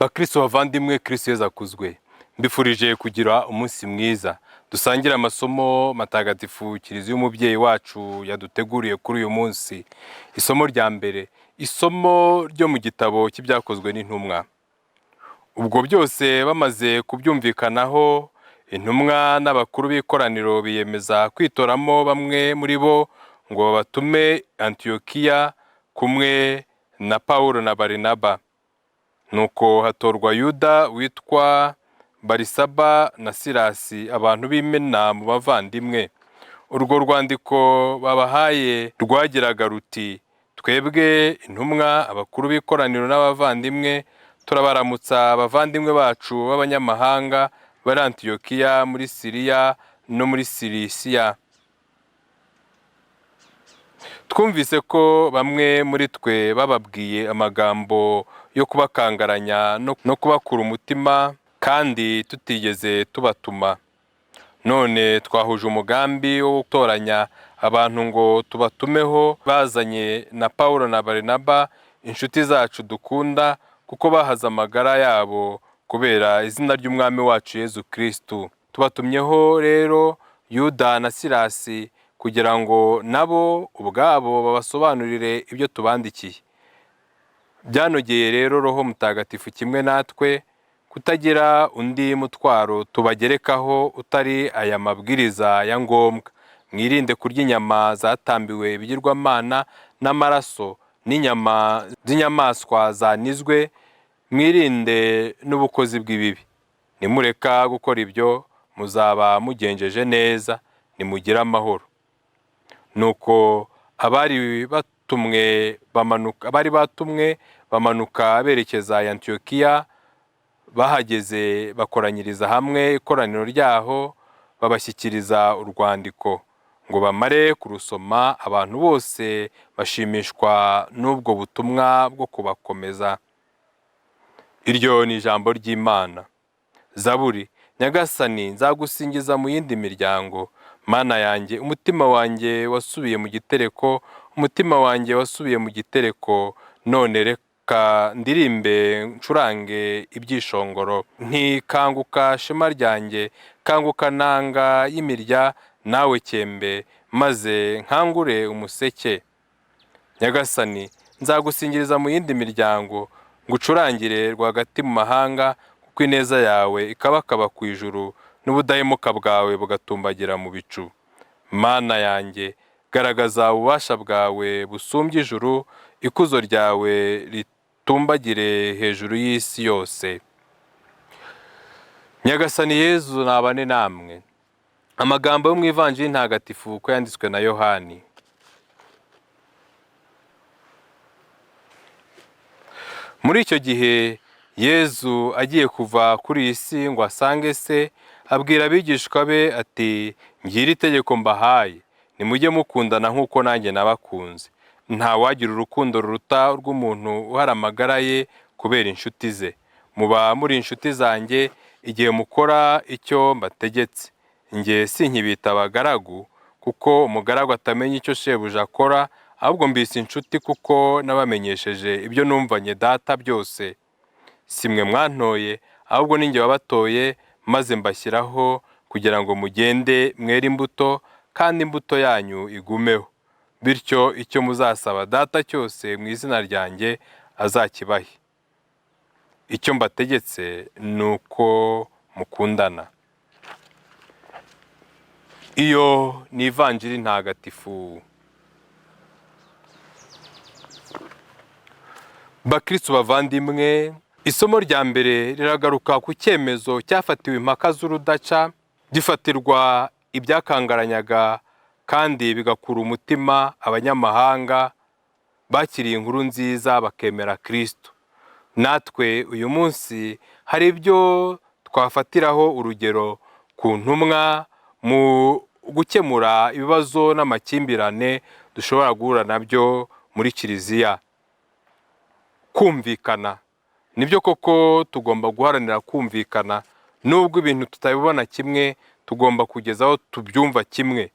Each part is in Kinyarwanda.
Bakristo bavandimwe, Kristo Yezu akuzwe. Mbifurije kugira umunsi mwiza. Dusangire amasomo matagatifu Kiliziya y'umubyeyi wacu yaduteguriye kuri uyu munsi. Isomo rya mbere, isomo ryo mu gitabo cy'ibyakozwe n'intumwa. Ubwo byose bamaze kubyumvikanaho, intumwa n'abakuru b'ikoraniro biyemeza kwitoramo bamwe muri bo ngo babatume Antiyokiya kumwe na Pawulo na Barinaba. Nuko hatorwa Yuda witwa Barisaba na Silasi, abantu b'imena mu bavandimwe. Urwo rwandiko babahaye rwagiraga ruti: twebwe intumwa, abakuru b'ikoraniro n'abavandimwe, turabaramutsa abavandimwe bacu b'abanyamahanga bari Antiyokiya muri Siriya no muri Silisiya. Twumvise ko bamwe muri twe bababwiye amagambo yo kubakangaranya no kubakura umutima, kandi tutigeze tubatuma. None twahuje umugambi wo gutoranya abantu ngo tubatumeho, bazanye na Pawulo na Barinaba, inshuti zacu dukunda, kuko bahaze amagara yabo kubera izina ry'Umwami wacu Yezu Kristu. Tubatumyeho rero Yuda na Silasi kugira ngo nabo ubwabo babasobanurire ibyo tubandikiye. Byanogeye rero Roho Mutagatifu kimwe natwe kutagira undi mutwaro tubagerekaho utari aya mabwiriza ya ngombwa: mwirinde kurya inyama zatambiwe ibigirwamana n'amaraso n'inyama z'inyamaswa zanizwe, mwirinde n'ubukozi bw'ibibi. Nimureka gukora ibyo, muzaba mugenjeje neza, nimugire amahoro. Nuko abari batumwe bamanuka berekeza Antiyokiya. Bahageze bakoranyiriza hamwe ikoraniro ryaho, babashyikiriza urwandiko ngo bamare kurusoma. Abantu bose bashimishwa n'ubwo butumwa bwo kubakomeza. Iryo ni ijambo ry'Imana. Zaburi: Nyagasani, nzagusingiza mu yindi miryango. Mana yanjye, umutima wanjye wasubiye mu gitereko, umutima wanjye wasubiye mu gitereko. None reka ndirimbe ncurange ibyishongoro. Nti kanguka shema ryanjye, kanguka nanga y'imirya, nawe cyembe, maze nkangure umuseke. Nyagasani, nzagusingiriza mu yindi miryango, ngucurangire rwagati mu mahanga, kuko ineza yawe ikabakaba ku ijuru, n'ubudahemuka bwawe bugatumbagira mu bicu. Mana yanjye, garagaza ububasha bwawe busumbye ijuru, ikuzo ryawe ritumbagire hejuru y'isi yose. Nyagasani Yezu nabane namwe. Amagambo yo mu Ivanjili ntagatifu uko yanditswe na Yohani. Muri icyo gihe Yezu agiye kuva kuri iyi si ngo asange se, abwira abigishwa be ati: ngiri itegeko mbahaye, nimujye mukundana nk'uko nanjye nabakunze. Nta wagira urukundo ruruta urw'umuntu uhara amagara ye kubera inshuti ze. Muba muri inshuti zanjye igihe mukora icyo mbategetse. Njye sinkibita abagaragu, kuko umugaragu atamenya icyo shebuja akora, ahubwo mbise inshuti kuko nabamenyesheje ibyo numvanye Data byose. Si mwe mwantoye, ahubwo ni njye wabatoye, maze mbashyiraho kugira ngo mugende mwere imbuto, kandi imbuto yanyu igumeho. Bityo icyo muzasaba Data cyose mu izina ryanjye azakibahe. Icyo mbategetse ni uko mukundana. Iyo ni Ivanjili ntagatifu. Bakristo bavandimwe, isomo rya mbere riragaruka ku cyemezo cyafatiwe impaka z'urudaca, gifatirwa ibyakangaranyaga kandi bigakura umutima abanyamahanga bakiriye inkuru nziza bakemera Kristo. Natwe uyu munsi hari ibyo twafatiraho urugero ku ntumwa mu gukemura ibibazo n'amakimbirane dushobora guhura nabyo muri Kiliziya. Kumvikana. Nibyo koko tugomba guharanira kumvikana. Nubwo ibintu tutabibona kimwe, tugomba kugeza aho tubyumva kimwe.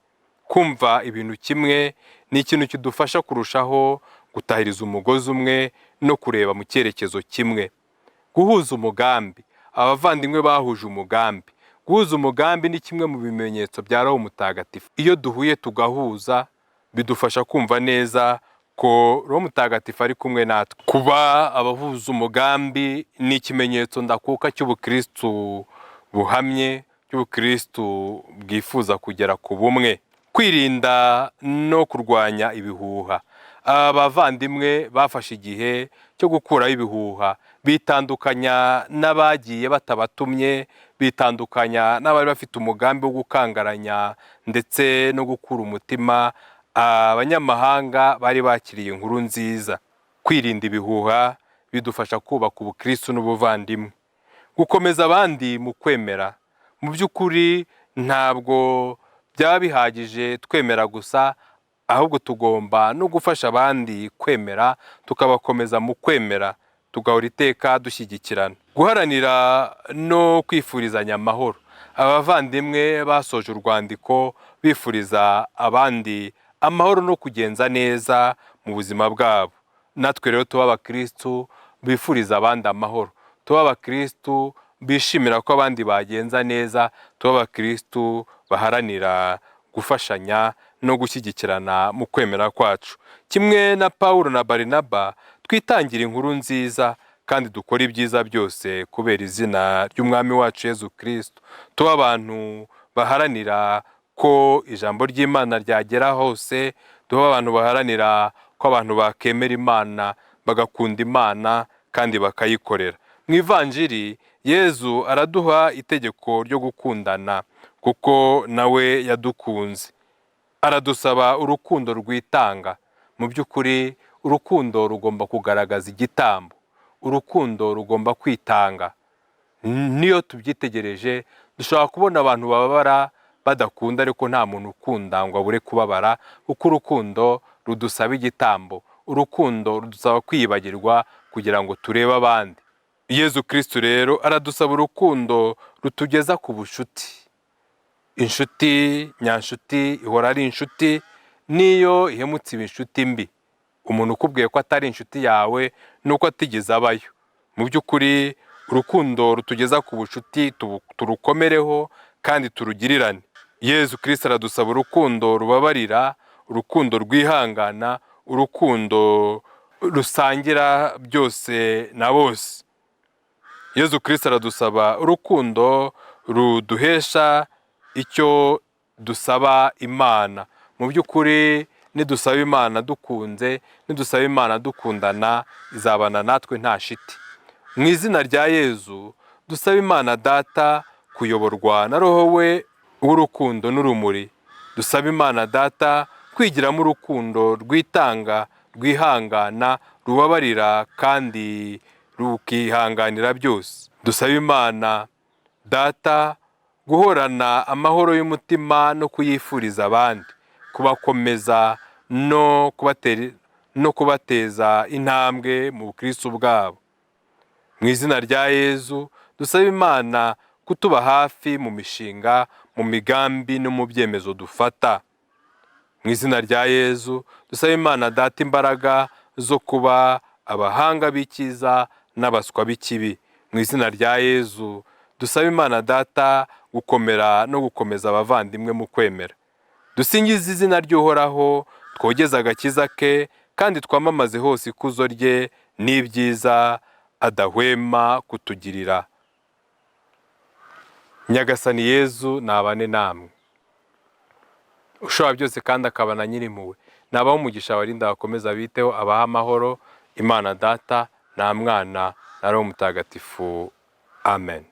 Kumva ibintu kimwe ni ikintu kidufasha kurushaho gutahiriza umugozi umwe no kureba mu cyerekezo kimwe. Guhuza umugambi. Abavandimwe bahuje umugambi. Guhuza umugambi ni kimwe mu bimenyetso bya Roho Mutagatifu. Iyo duhuye tugahuza, bidufasha kumva neza ko Roho Mutagatifu ari kumwe natwe. Kuba abahuza umugambi ni ikimenyetso ndakuka cy'ubukristu buhamye, cy'ubukristu bwifuza kugera ku bumwe. Kwirinda no kurwanya ibihuha. Abavandimwe bafashe igihe cyo gukuraho ibihuha, bitandukanya n'abagiye batabatumye, bitandukanya n'abari bafite umugambi wo gukangaranya ndetse no gukura umutima abanyamahanga bari bakiriye inkuru nziza. Kwirinda ibihuha bidufasha kubaka ubukristo n'ubuvandimwe. Gukomeza abandi mu kwemera. Mu by'ukuri ntabwo byaba bihagije twemera gusa, ahubwo tugomba no gufasha abandi kwemera, tukabakomeza mu kwemera, tugahora iteka dushyigikirana. Guharanira no kwifurizanya amahoro. Abavandimwe basoje urwandiko bifuriza abandi amahoro no kugenza neza mu buzima bwabo. Natwe rero tuba abakristu bifuriza abandi amahoro, tuba abakristu bishimira ko abandi bagenza neza, tuba abakristu baharanira gufashanya no gushyigikirana mu kwemera kwacu. Kimwe na Pawulo na Barinaba, twitangira inkuru nziza kandi dukora ibyiza byose kubera izina ry'Umwami wacu Yezu Kristo. Tuba abantu baharanira ko ijambo ry'Imana ryagera hose, tuba abantu baharanira ko abantu bakemera Imana, bagakunda Imana kandi bakayikorera. Mu Ivanjiri, Yezu araduha itegeko ryo gukundana kuko nawe yadukunze. Aradusaba urukundo rwitanga. Mu by'ukuri urukundo rugomba kugaragaza igitambo. Urukundo rugomba kwitanga. Niyo tubyitegereje dushobora kubona abantu bababara badakunda, ariko nta muntu ukunda ngo abure kubabara, kuko urukundo rudusaba igitambo. Urukundo rudusaba kwiyibagirwa kugira ngo turebe abandi. Yezu Kristo rero aradusaba urukundo rutugeza ku bushuti. Inshuti nyanshuti ihora ari inshuti, niyo ihemutse iba inshuti mbi. Umuntu ukubwiye ko atari inshuti yawe nuko atigeze abayo. Mu by'ukuri urukundo rutugeza ku bushuti turukomereho kandi turugirirane. Yezu Kristo aradusaba urukundo rubabarira, urukundo rwihangana, urukundo rusangira byose na bose. Yezu Kristo aradusaba urukundo ruduhesha icyo dusaba Imana. Mu by'ukuri nidusaba Imana dukunze, nidusaba Imana dukundana, izabana natwe nta shiti. Mu izina rya Yezu dusaba Imana Data kuyoborwa na Roho we w'urukundo n'urumuri. Dusaba Imana Data kwigiramo urukundo rwitanga, rwihangana, rubabarira kandi rukihanganira byose. Dusaba Imana Data guhorana amahoro y'umutima no kuyifuriza abandi, kubakomeza no kubateza intambwe mu bukristo bwabo. Mu izina rya Yezu dusaba Imana kutuba hafi mu mishinga, mu migambi no mu byemezo dufata. Mu izina rya Yezu dusaba Imana Data imbaraga zo kuba abahanga b'icyiza n'abaswa b'ikibi. Mu izina rya Yezu dusaba Imana Data gukomera no gukomeza abavandimwe mu kwemera. Dusingize izina ry'Uhoraho, twogeze agakiza ke, kandi twamamaze hose ikuzo rye n'ibyiza adahwema kutugirira. Nyagasani Yezu nabane namwe. Ushobora byose kandi akabana nyirimpuhwe, nabaho umugisha abarinda bakomeza biteho, abaha amahoro, Imana Data na Mwana na Roho Mutagatifu. Amen.